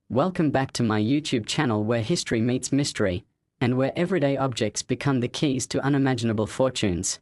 Welcome back to my YouTube channel where history meets mystery, and where everyday objects become the keys to unimaginable fortunes.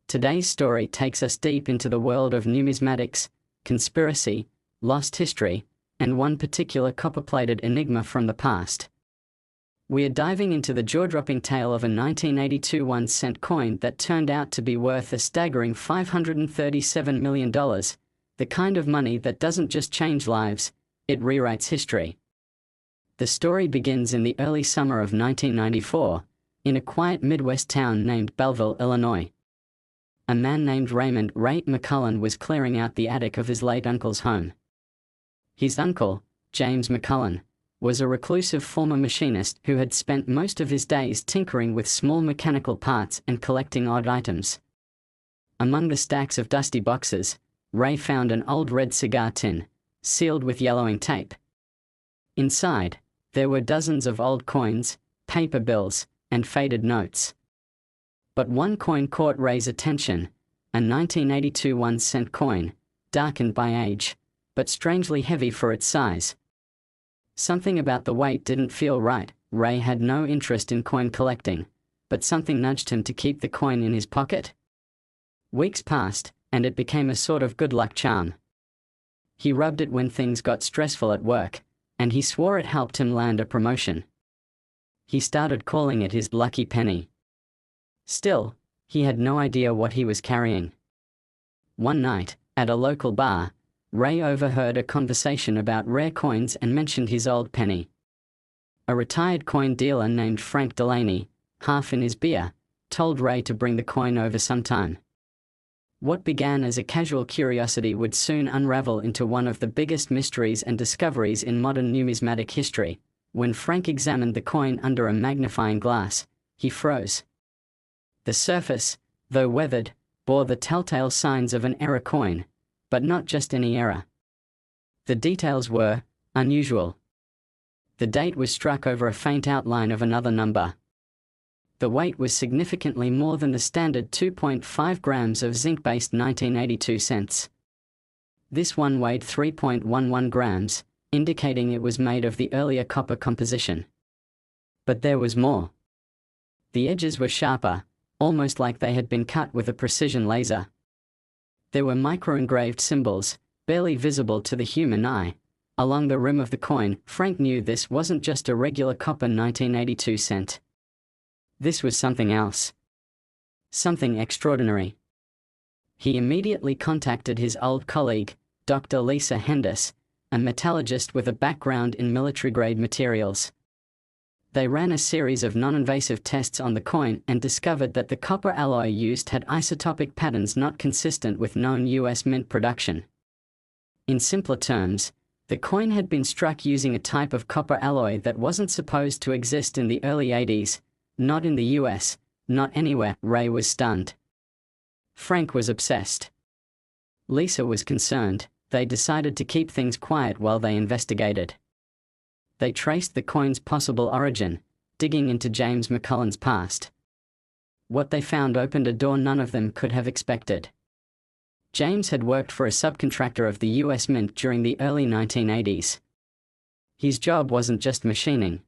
Today's story takes us deep into the world of numismatics, conspiracy, lost history, and one particular copper-plated enigma from the past. We are diving into the jaw-dropping tale of a 1982 1-cent coin that turned out to be worth a staggering $537 million, the kind of money that doesn't just change lives, it rewrites history. The story begins in the early summer of 1994, in a quiet Midwest town named Belleville, Illinois. A man named Raymond Ray McCullen was clearing out the attic of his late uncle's home. His uncle, James McCullen, was a reclusive former machinist who had spent most of his days tinkering with small mechanical parts and collecting odd items. Among the stacks of dusty boxes, Ray found an old red cigar tin, sealed with yellowing tape. Inside, there were dozens of old coins, paper bills, and faded notes. But one coin caught Ray's attention, a 1982 1-cent coin, darkened by age, but strangely heavy for its size. Something about the weight didn't feel right. Ray had no interest in coin collecting, but something nudged him to keep the coin in his pocket. Weeks passed, and it became a sort of good luck charm. He rubbed it when things got stressful at work, and he swore it helped him land a promotion. He started calling it his lucky penny. Still, he had no idea what he was carrying. One night, at a local bar, Ray overheard a conversation about rare coins and mentioned his old penny. A retired coin dealer named Frank Delaney, half in his beer, told Ray to bring the coin over sometime. What began as a casual curiosity would soon unravel into one of the biggest mysteries and discoveries in modern numismatic history. When Frank examined the coin under a magnifying glass, he froze. The surface, though weathered, bore the telltale signs of an error coin, but not just any error. The details were unusual. The date was struck over a faint outline of another number. The weight was significantly more than the standard 2.5 grams of zinc-based 1982 cents. This one weighed 3.11 grams, indicating it was made of the earlier copper composition. But there was more. The edges were sharper, almost like they had been cut with a precision laser. There were micro-engraved symbols, barely visible to the human eye, along the rim of the coin. Frank knew this wasn't just a regular copper 1982 cent. This was something else. Something extraordinary. He immediately contacted his old colleague, Dr. Lisa Hendis, a metallurgist with a background in military-grade materials. They ran a series of non-invasive tests on the coin and discovered that the copper alloy used had isotopic patterns not consistent with known U.S. mint production. In simpler terms, the coin had been struck using a type of copper alloy that wasn't supposed to exist in the early 80s, not in the US, not anywhere. Ray was stunned. Frank was obsessed. Lisa was concerned. They decided to keep things quiet while they investigated. They traced the coin's possible origin, digging into James McCullen's past. What they found opened a door none of them could have expected. James had worked for a subcontractor of the US Mint during the early 1980s. His job wasn't just machining.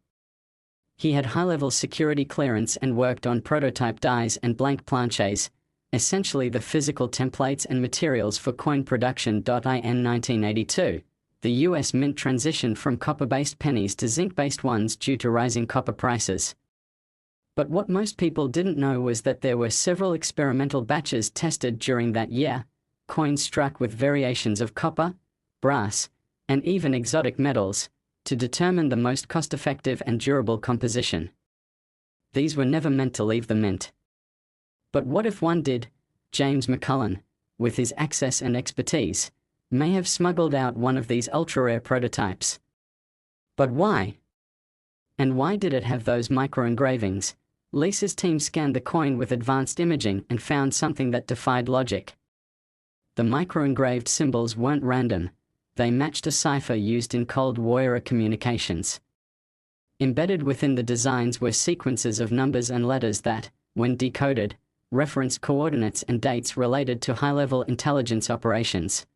He had high-level security clearance and worked on prototype dies and blank planches, essentially the physical templates and materials for coin production. In 1982, the US Mint transitioned from copper-based pennies to zinc-based ones due to rising copper prices. But what most people didn't know was that there were several experimental batches tested during that year, coins struck with variations of copper, brass, and even exotic metals, to determine the most cost-effective and durable composition. These were never meant to leave the mint. But what if one did? James McCullen, with his access and expertise, may have smuggled out one of these ultra-rare prototypes. But why? And why did it have those micro-engravings? Lisa's team scanned the coin with advanced imaging and found something that defied logic. The micro-engraved symbols weren't random. They matched a cipher used in Cold War-era communications. Embedded within the designs were sequences of numbers and letters that, when decoded, referenced coordinates and dates related to high-level intelligence operations.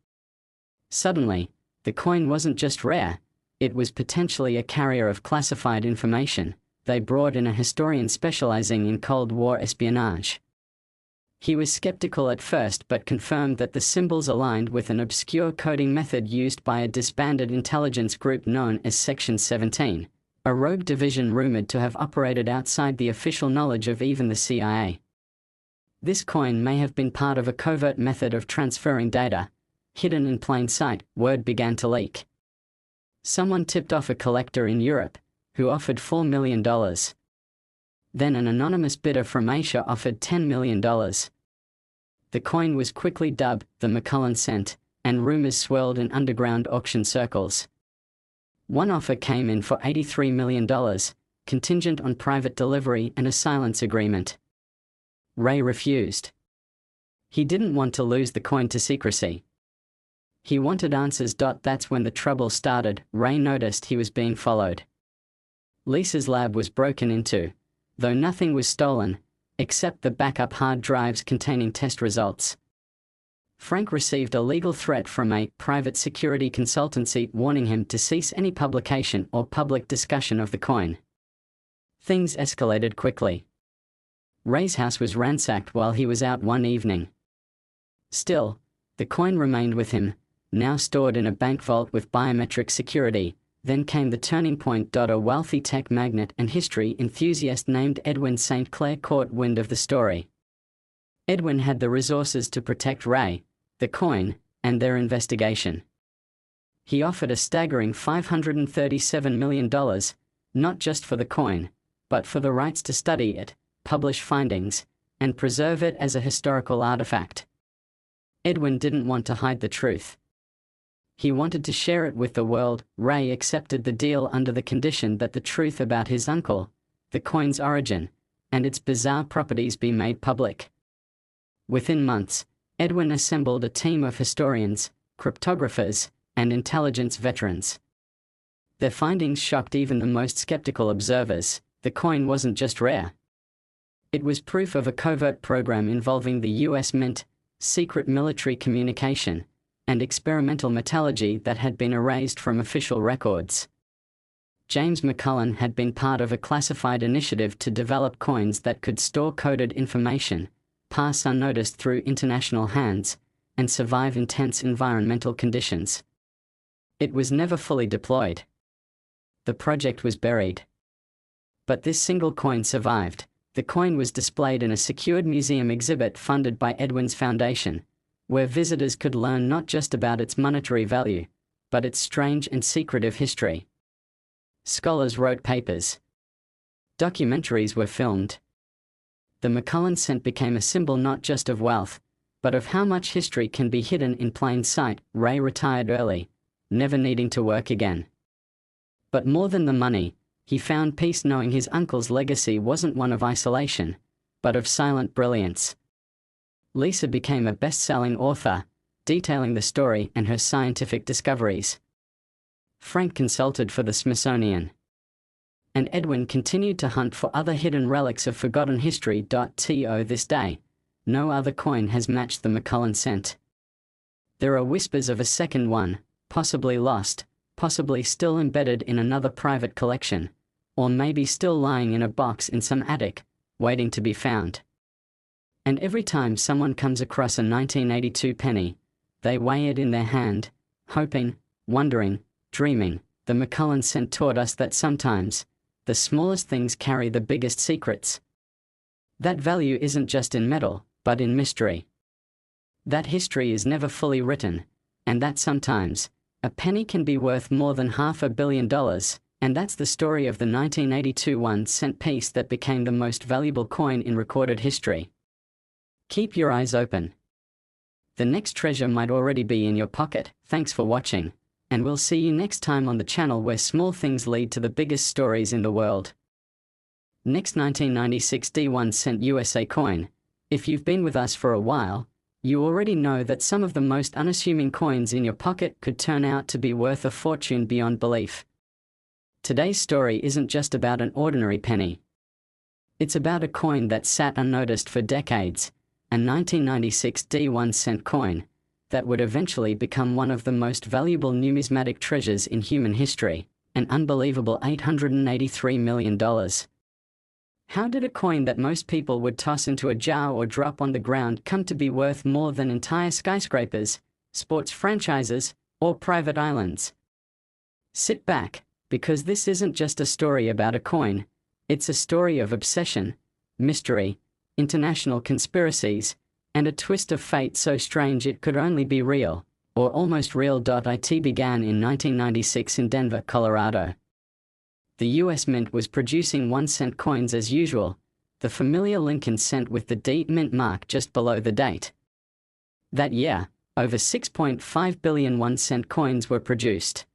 Suddenly, the coin wasn't just rare, It was potentially a carrier of classified information. They brought in a historian specializing in Cold War espionage. He was skeptical at first but confirmed that the symbols aligned with an obscure coding method used by a disbanded intelligence group known as Section 17, a rogue division rumored to have operated outside the official knowledge of even the CIA. This coin may have been part of a covert method of transferring data. Hidden in plain sight, word began to leak. Someone tipped off a collector in Europe, who offered $4 million. Then an anonymous bidder from Asia offered $10 million. The coin was quickly dubbed the McCullen cent, and rumors swirled in underground auction circles. One offer came in for $83 million, contingent on private delivery and a silence agreement. Ray refused. He didn't want to lose the coin to secrecy. He wanted answers. That's when the trouble started. Ray noticed he was being followed. Lisa's lab was broken into, though nothing was stolen, except the backup hard drives containing test results. Frank received a legal threat from a private security consultancy warning him to cease any publication or public discussion of the coin. Things escalated quickly. Ray's house was ransacked while he was out one evening. Still, the coin remained with him, now stored in a bank vault with biometric security. Then came the turning point. A wealthy tech magnate and history enthusiast named Edwin St. Clair caught wind of the story. Edwin had the resources to protect Ray, the coin, and their investigation. He offered a staggering $537 million, not just for the coin, but for the rights to study it, publish findings, and preserve it as a historical artifact. Edwin didn't want to hide the truth. He wanted to share it with the world. Ray accepted the deal under the condition that the truth about his uncle, the coin's origin, and its bizarre properties be made public. Within months, Edwin assembled a team of historians, cryptographers, and intelligence veterans. Their findings shocked even the most skeptical observers. The coin wasn't just rare. It was proof of a covert program involving the US Mint, secret military communication, and experimental metallurgy that had been erased from official records. James McCullen had been part of a classified initiative to develop coins that could store coded information, pass unnoticed through international hands, and survive intense environmental conditions. It was never fully deployed. The project was buried. But this single coin survived. The coin was displayed in a secured museum exhibit funded by Edwin's foundation, where visitors could learn not just about its monetary value, but its strange and secretive history. Scholars wrote papers. Documentaries were filmed. The McCullen cent became a symbol not just of wealth, but of how much history can be hidden in plain sight. Ray retired early, never needing to work again. But more than the money, he found peace knowing his uncle's legacy wasn't one of isolation, but of silent brilliance. Lisa became a best-selling author, detailing the story and her scientific discoveries. Frank consulted for the Smithsonian. And Edwin continued to hunt for other hidden relics of forgotten history. To this day, no other coin has matched the McCullen cent. There are whispers of a second one, possibly lost, possibly still embedded in another private collection, or maybe still lying in a box in some attic, waiting to be found. And every time someone comes across a 1982 penny, they weigh it in their hand, hoping, wondering, dreaming. The McCullen cent taught us that sometimes, the smallest things carry the biggest secrets. That value isn't just in metal, but in mystery. That history is never fully written, and that sometimes, a penny can be worth more than $500 million, and that's the story of the 1982 1-cent piece that became the most valuable coin in recorded history. Keep your eyes open. The next treasure might already be in your pocket. Thanks for watching, and we'll see you next time on the channel where small things lead to the biggest stories in the world. Next 1996 D1-cent USA coin. If you've been with us for a while, you already know that some of the most unassuming coins in your pocket could turn out to be worth a fortune beyond belief. Today's story isn't just about an ordinary penny. It's about a coin that sat unnoticed for decades, a 1996 D1-cent coin that would eventually become one of the most valuable numismatic treasures in human history, an unbelievable $883 million. How did a coin that most people would toss into a jar or drop on the ground come to be worth more than entire skyscrapers, sports franchises, or private islands? Sit back, because this isn't just a story about a coin, it's a story of obsession, mystery, international conspiracies, and a twist of fate so strange it could only be real, or almost real. It began in 1996 in Denver, Colorado. The US Mint was producing 1-cent coins as usual, the familiar Lincoln cent with the D Mint mark just below the date. That year, over 6.5 billion 1-cent coins were produced.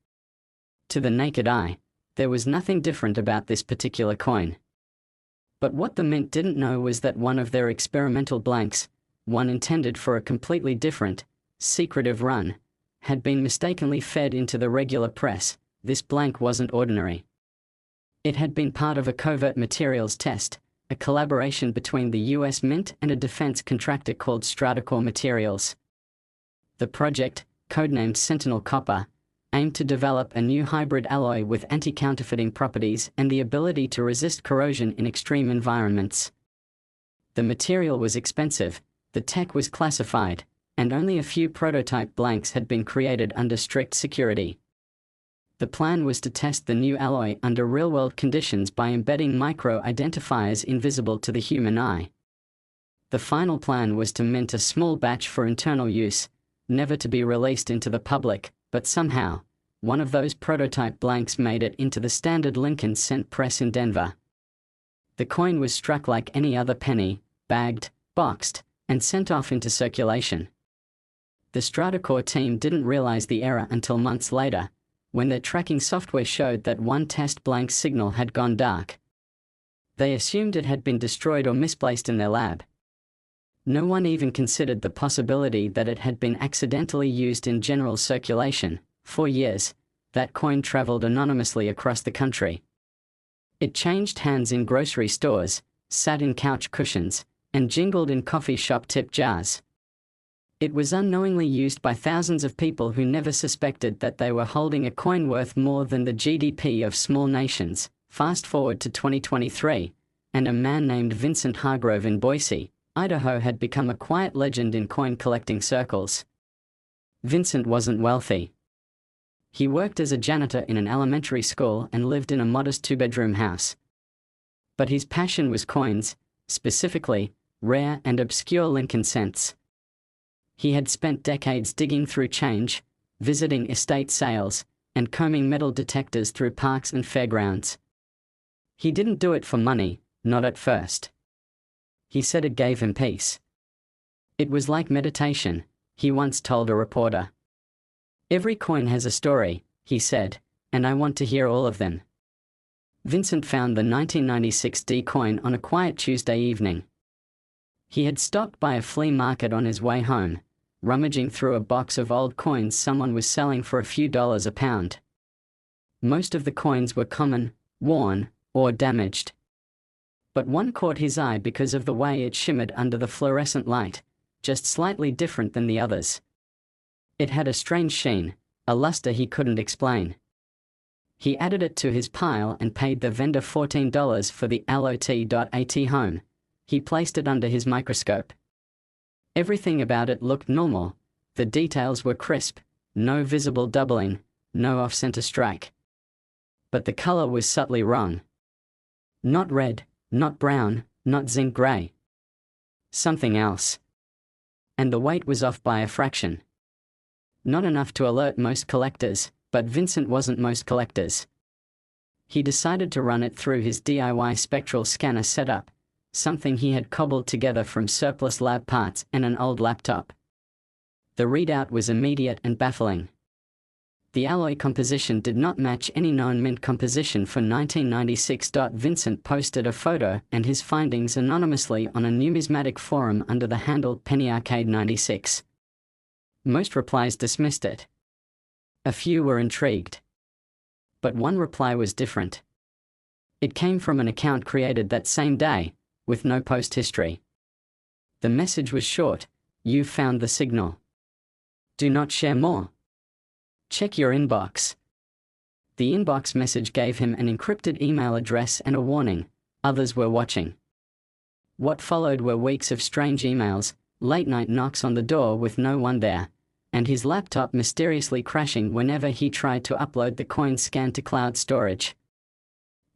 To the naked eye, there was nothing different about this particular coin. But what the Mint didn't know was that one of their experimental blanks, one intended for a completely different, secretive run, had been mistakenly fed into the regular press. This blank wasn't ordinary. It had been part of a covert materials test, a collaboration between the US Mint and a defense contractor called Stratacore Materials. The project, codenamed Sentinel Copper, aimed to develop a new hybrid alloy with anti-counterfeiting properties and the ability to resist corrosion in extreme environments. The material was expensive, the tech was classified, and only a few prototype blanks had been created under strict security. The plan was to test the new alloy under real-world conditions by embedding micro-identifiers invisible to the human eye. The final plan was to mint a small batch for internal use, never to be released into the public, but somehow, one of those prototype blanks made it into the standard Lincoln cent press in Denver. The coin was struck like any other penny, bagged, boxed, and sent off into circulation. The Stratacore team didn't realize the error until months later, when their tracking software showed that one test blank's signal had gone dark. They assumed it had been destroyed or misplaced in their lab. No one even considered the possibility that it had been accidentally used in general circulation. For years, that coin traveled anonymously across the country. It changed hands in grocery stores, sat in couch cushions, and jingled in coffee shop tip jars. It was unknowingly used by thousands of people who never suspected that they were holding a coin worth more than the GDP of small nations. Fast forward to 2023, and a man named Vincent Hargrove in Boise, Idaho had become a quiet legend in coin collecting circles. Vincent wasn't wealthy. He worked as a janitor in an elementary school and lived in a modest 2-bedroom house. But his passion was coins, specifically, rare and obscure Lincoln cents. He had spent decades digging through change, visiting estate sales, and combing metal detectors through parks and fairgrounds. He didn't do it for money, not at first. He said it gave him peace. It was like meditation, he once told a reporter. "Every coin has a story," he said, "and I want to hear all of them." Vincent found the 1996 D coin on a quiet Tuesday evening. He had stopped by a flea market on his way home, rummaging through a box of old coins someone was selling for a few dollars a pound. Most of the coins were common, worn, or damaged. But one caught his eye because of the way it shimmered under the fluorescent light, just slightly different than the others. It had a strange sheen, a luster he couldn't explain. He added it to his pile and paid the vendor $14 for the Alloy.at home. He placed it under his microscope. Everything about it looked normal. The details were crisp, no visible doubling, no off-center strike. But the color was subtly wrong. Not red, not brown, not zinc gray. Something else. And the weight was off by a fraction. Not enough to alert most collectors, but Vincent wasn't most collectors. He decided to run it through his DIY spectral scanner setup, something he had cobbled together from surplus lab parts and an old laptop. The readout was immediate and baffling. The alloy composition did not match any known mint composition for 1996. Vincent posted a photo and his findings anonymously on a numismatic forum under the handle PennyArcade96. Most replies dismissed it. A few were intrigued. But one reply was different. It came from an account created that same day, with no post history. The message was short: "You've found the signal." Do not share more. Check your inbox. The inbox message gave him an encrypted email address and a warning: others were watching. What followed were weeks of strange emails, late-night knocks on the door with no one there, and his laptop mysteriously crashing whenever he tried to upload the coin scan to cloud storage.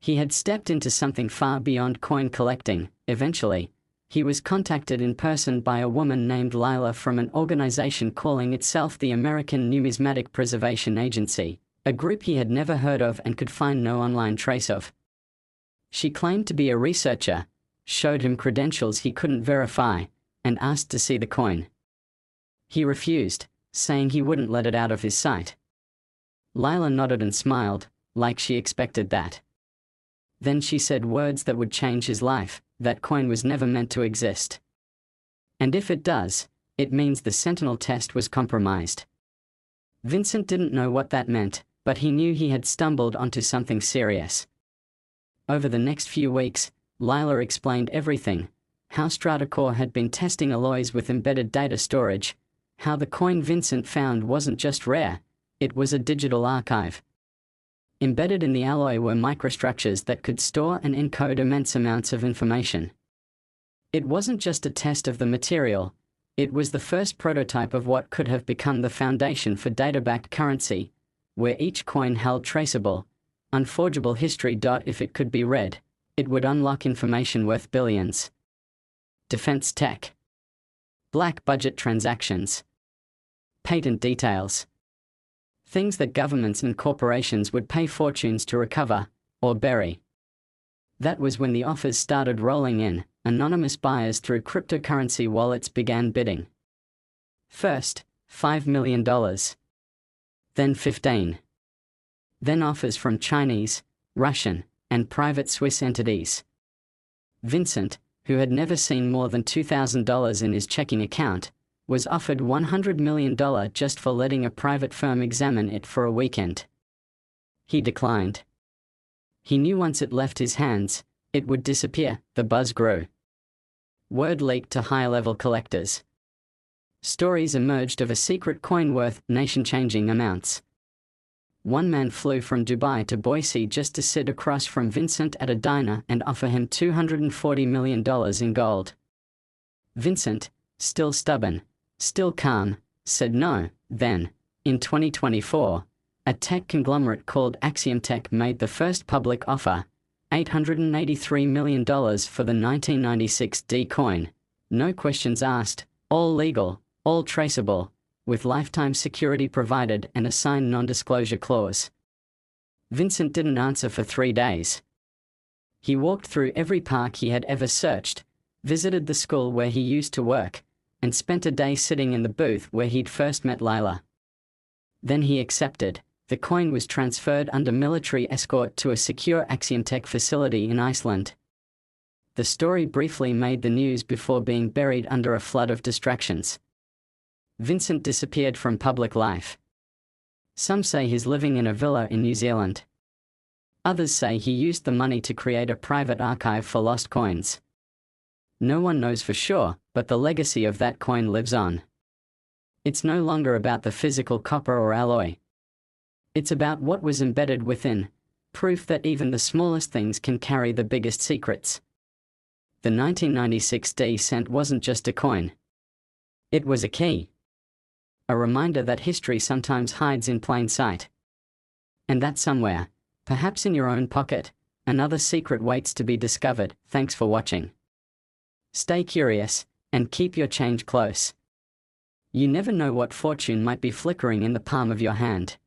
He had stepped into something far beyond coin collecting. Eventually, he was contacted in person by a woman named Lila from an organization calling itself the American Numismatic Preservation Agency, a group he had never heard of and could find no online trace of. She claimed to be a researcher, showed him credentials he couldn't verify, and asked to see the coin. He refused, saying he wouldn't let it out of his sight. Lila nodded and smiled, like she expected that. Then she said words that would change his life: that coin was never meant to exist. And if it does, it means the Sentinel test was compromised. Vincent didn't know what that meant, but he knew he had stumbled onto something serious. Over the next few weeks, Lila explained everything: how StrataCore had been testing alloys with embedded data storage, how the coin Vincent found wasn't just rare, it was a digital archive. Embedded in the alloy were microstructures that could store and encode immense amounts of information. It wasn't just a test of the material, it was the first prototype of what could have become the foundation for data-backed currency, where each coin held traceable, unforgeable history. If it could be read, it would unlock information worth billions. Defense tech. Black budget transactions. Patent details. Things that governments and corporations would pay fortunes to recover, or bury. That was when the offers started rolling in. Anonymous buyers through cryptocurrency wallets began bidding. First, $5 million. Then 15. Then offers from Chinese, Russian, and private Swiss entities. Vincent, who had never seen more than $2,000 in his checking account, was offered $100 million just for letting a private firm examine it for a weekend. He declined. He knew once it left his hands, it would disappear. The buzz grew. Word leaked to high-level collectors. Stories emerged of a secret coin worth nation-changing amounts. One man flew from Dubai to Boise just to sit across from Vincent at a diner and offer him $240 million in gold. Vincent, still stubborn, still calm, said no. Then, in 2024, a tech conglomerate called Axiom Tech made the first public offer, $883 million for the 1996 D coin. No questions asked, all legal, all traceable, with lifetime security provided and a signed non-disclosure clause. Vincent didn't answer for 3 days. He walked through every park he had ever searched, visited the school where he used to work, and spent a day sitting in the booth where he'd first met Lila. Then he accepted. The coin was transferred under military escort to a secure Axiom Tech facility in Iceland. The story briefly made the news before being buried under a flood of distractions. Vincent disappeared from public life. Some say he's living in a villa in New Zealand. Others say he used the money to create a private archive for lost coins. No one knows for sure, but the legacy of that coin lives on. It's no longer about the physical copper or alloy. It's about what was embedded within, proof that even the smallest things can carry the biggest secrets. The 1996 D cent wasn't just a coin. It was a key. A reminder that history sometimes hides in plain sight. And that somewhere, perhaps in your own pocket, another secret waits to be discovered. Thanks for watching. Stay curious, and keep your change close. You never know what fortune might be flickering in the palm of your hand.